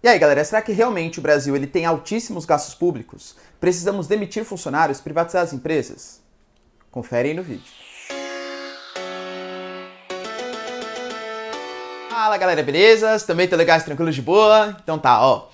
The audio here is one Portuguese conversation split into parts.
E aí, galera, será que realmente o Brasil ele tem altíssimos gastos públicos? Precisamos demitir funcionários, privatizar as empresas? Confere aí no vídeo. Fala, galera, beleza? Também tô legais, tranquilos, de boa? Então tá, ó.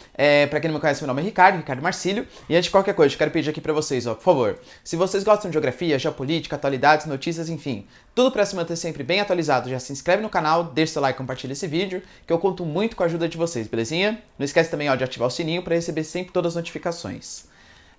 Pra quem não me conhece, meu nome é Ricardo Marcílio. E antes de qualquer coisa, eu quero pedir aqui pra vocês, ó, por favor. Se vocês gostam de geografia, geopolítica, atualidades, notícias, enfim, tudo pra se manter sempre bem atualizado, já se inscreve no canal, deixa seu like e compartilha esse vídeo, que eu conto muito com a ajuda de vocês, belezinha? Não esquece também, ó, de ativar o sininho pra receber sempre todas as notificações.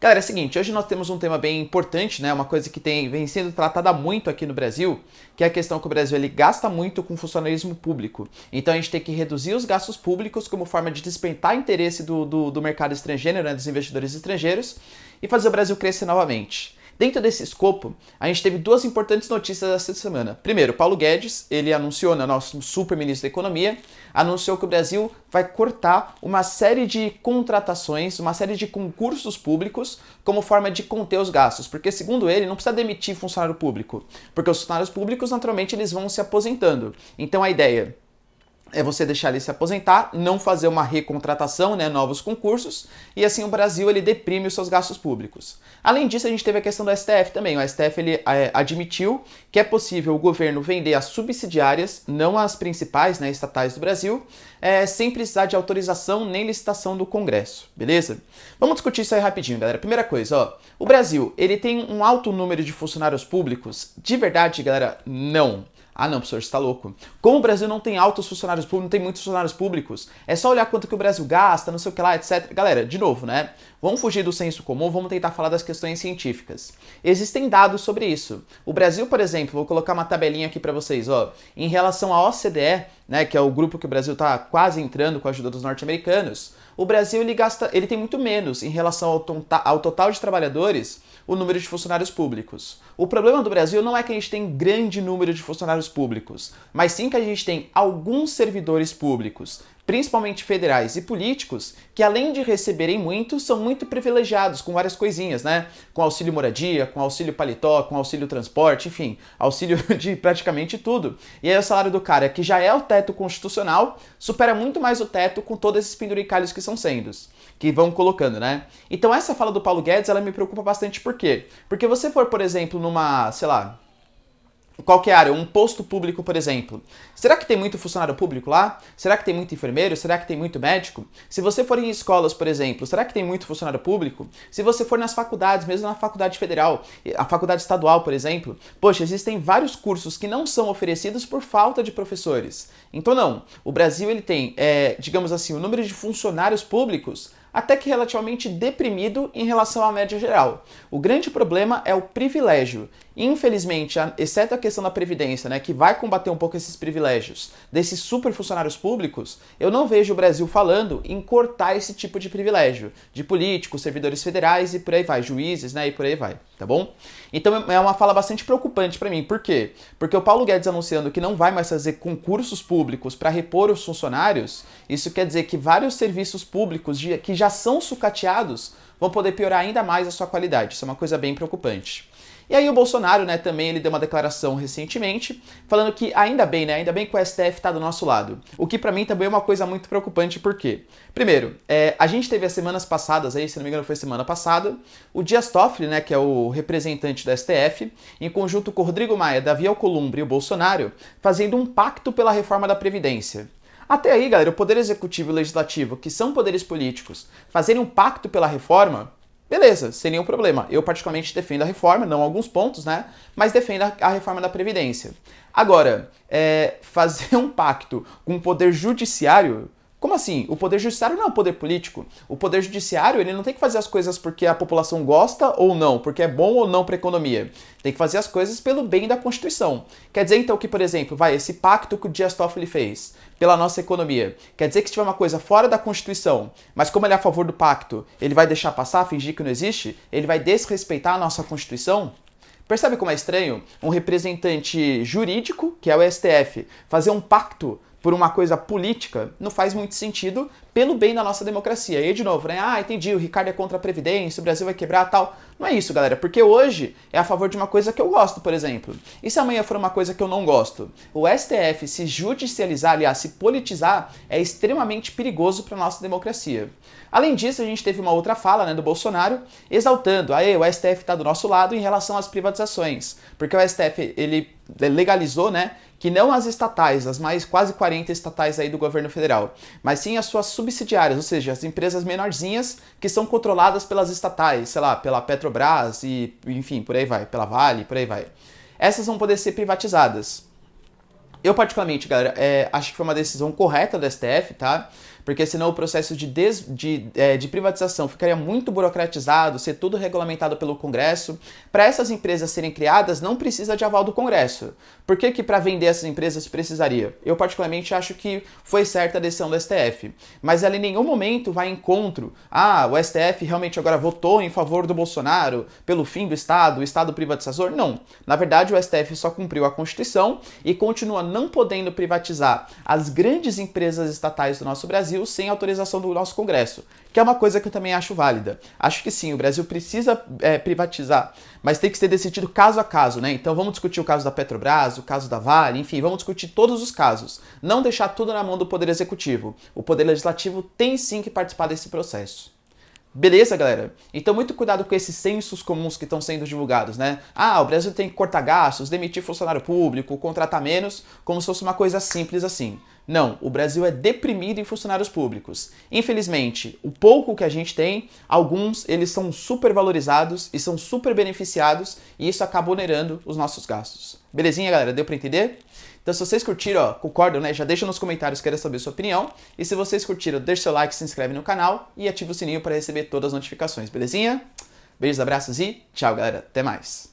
Galera, é o seguinte, hoje nós temos um tema bem importante, né? Uma coisa que vem sendo tratada muito aqui no Brasil, que é a questão que o Brasil ele gasta muito com funcionalismo público. Então a gente tem que reduzir os gastos públicos como forma de despertar interesse do mercado estrangeiro, né? Dos investidores estrangeiros, e fazer o Brasil crescer novamente. Dentro desse escopo, a gente teve duas importantes notícias essa semana. Primeiro, Paulo Guedes, ele anunciou, né, nosso super ministro da Economia, anunciou que o Brasil vai cortar uma série de contratações, uma série de concursos públicos como forma de conter os gastos. Porque, segundo ele, não precisa demitir funcionário público, porque os funcionários públicos, naturalmente, eles vão se aposentando. Então, a ideia é você deixar ele se aposentar, não fazer uma recontratação, né, novos concursos, e assim o Brasil ele deprime os seus gastos públicos. Além disso, a gente teve a questão do STF também. O STF ele admitiu que é possível o governo vender as subsidiárias, não as principais, né, estatais do Brasil, sem precisar de autorização nem licitação do Congresso, beleza? Vamos discutir isso aí rapidinho, galera. Primeira coisa, ó, o Brasil ele tem um alto número de funcionários públicos? De verdade, galera, não. Ah não, professor, você tá louco. Como o Brasil não tem altos funcionários públicos, não tem muitos funcionários públicos, é só olhar quanto que o Brasil gasta, não sei o que lá, etc. Galera, de novo, né? Vamos fugir do senso comum, vamos tentar falar das questões científicas. Existem dados sobre isso. O Brasil, por exemplo, vou colocar uma tabelinha aqui pra vocês, ó. Em relação à OCDE, né, que é o grupo que o Brasil tá quase entrando com a ajuda dos norte-americanos, o Brasil ele tem muito menos em relação ao total de trabalhadores, o número de funcionários públicos. O problema do Brasil não é que a gente tem grande número de funcionários públicos, mas sim que a gente tem alguns servidores públicos, principalmente federais e políticos, que além de receberem muito, são muito privilegiados com várias coisinhas, né? Com auxílio moradia, com auxílio paletó, com auxílio transporte, enfim, auxílio de praticamente tudo. E aí o salário do cara, que já é o teto constitucional, supera muito mais o teto com todos esses penduricalhos que que vão colocando, né? Então essa fala do Paulo Guedes, ela me preocupa bastante, por quê? Porque você for, por exemplo, numa, sei lá, qualquer área, um posto público, por exemplo. Será que tem muito funcionário público lá? Será que tem muito enfermeiro? Será que tem muito médico? Se você for em escolas, por exemplo, será que tem muito funcionário público? Se você for nas faculdades, mesmo na faculdade federal, a faculdade estadual, por exemplo, poxa, existem vários cursos que não são oferecidos por falta de professores. Então não, o Brasil ele tem, digamos assim, o número de funcionários públicos até que relativamente deprimido em relação à média geral. O grande problema é o privilégio. Infelizmente, exceto a questão da Previdência, né, que vai combater um pouco esses privilégios desses super funcionários públicos, eu não vejo o Brasil falando em cortar esse tipo de privilégio de políticos, servidores federais e por aí vai, juízes, né, e por aí vai, tá bom? Então é uma fala bastante preocupante para mim. Por quê? Porque o Paulo Guedes anunciando que não vai mais fazer concursos públicos para repor os funcionários, isso quer dizer que vários serviços públicos que já são sucateados vão poder piorar ainda mais a sua qualidade. Isso é uma coisa bem preocupante. E aí o Bolsonaro, né, também ele deu uma declaração recentemente, falando que ainda bem, né, ainda bem que o STF tá do nosso lado. O que pra mim também é uma coisa muito preocupante, por quê? Primeiro, a gente teve as semanas passadas, aí, se não me engano foi semana passada, o Dias Toffoli, né, que é o representante do STF, em conjunto com o Rodrigo Maia, Davi Alcolumbre e o Bolsonaro, fazendo um pacto pela reforma da Previdência. Até aí, galera, o Poder Executivo e o Legislativo, que são poderes políticos, fazerem um pacto pela reforma, beleza, sem nenhum problema. Eu particularmente defendo a reforma, não alguns pontos, né? Mas defendo a reforma da Previdência. Agora, fazer um pacto com o Poder Judiciário... Como assim? O Poder Judiciário não é um poder político. O Poder Judiciário ele não tem que fazer as coisas porque a população gosta ou não, porque é bom ou não para a economia. Tem que fazer as coisas pelo bem da Constituição. Quer dizer então que, por exemplo, esse pacto que o Dias Toffoli fez pela nossa economia, quer dizer que se tiver uma coisa fora da Constituição, mas como ele é a favor do pacto, ele vai deixar passar, fingir que não existe? Ele vai desrespeitar a nossa Constituição? Percebe como é estranho um representante jurídico, que é o STF, fazer um pacto por uma coisa política, não faz muito sentido pelo bem da nossa democracia. E aí, de novo, né? Ah, entendi, o Ricardo é contra a Previdência, o Brasil vai quebrar tal. Não é isso, galera, porque hoje é a favor de uma coisa que eu gosto, por exemplo. E se amanhã for uma coisa que eu não gosto? O STF se judicializar, aliás, se politizar, é extremamente perigoso para a nossa democracia. Além disso, a gente teve uma outra fala, né, do Bolsonaro, exaltando, o STF está do nosso lado em relação às privatizações, porque o STF, ele legalizou, né, que não as estatais, as mais quase 40 estatais aí do governo federal, mas sim as suas subsidiárias, ou seja, as empresas menorzinhas que são controladas pelas estatais, sei lá, pela Petrobras e, enfim, por aí vai, pela Vale, por aí vai. Essas vão poder ser privatizadas. Eu, particularmente, galera, acho que foi uma decisão correta do STF, tá? Porque senão o processo de privatização ficaria muito burocratizado, ser tudo regulamentado pelo Congresso. Para essas empresas serem criadas, não precisa de aval do Congresso. Por que para vender essas empresas precisaria? Eu, particularmente, acho que foi certa a decisão do STF. Mas ela em nenhum momento vai em encontro. O STF realmente agora votou em favor do Bolsonaro pelo fim do Estado, o Estado privatizador? Não. Na verdade, o STF só cumpriu a Constituição e continua não podendo privatizar as grandes empresas estatais do nosso Brasil sem autorização do nosso Congresso, que é uma coisa que eu também acho válida. Acho que sim, o Brasil precisa privatizar, mas tem que ser decidido caso a caso, né? Então vamos discutir o caso da Petrobras, o caso da Vale, enfim, vamos discutir todos os casos. Não deixar tudo na mão do Poder Executivo. O Poder Legislativo tem sim que participar desse processo. Beleza, galera? Então muito cuidado com esses censos comuns que estão sendo divulgados, né? O Brasil tem que cortar gastos, demitir funcionário público, contratar menos, como se fosse uma coisa simples assim. Não, o Brasil é deprimido em funcionários públicos. Infelizmente, o pouco que a gente tem, alguns eles são super valorizados e são super beneficiados e isso acaba onerando os nossos gastos. Belezinha, galera? Deu pra entender? Então, se vocês curtiram, concordam, né? Já deixa nos comentários, quero saber a sua opinião. E se vocês curtiram, deixa seu like, se inscreve no canal e ativa o sininho para receber todas as notificações, belezinha? Beijos, abraços e tchau, galera. Até mais.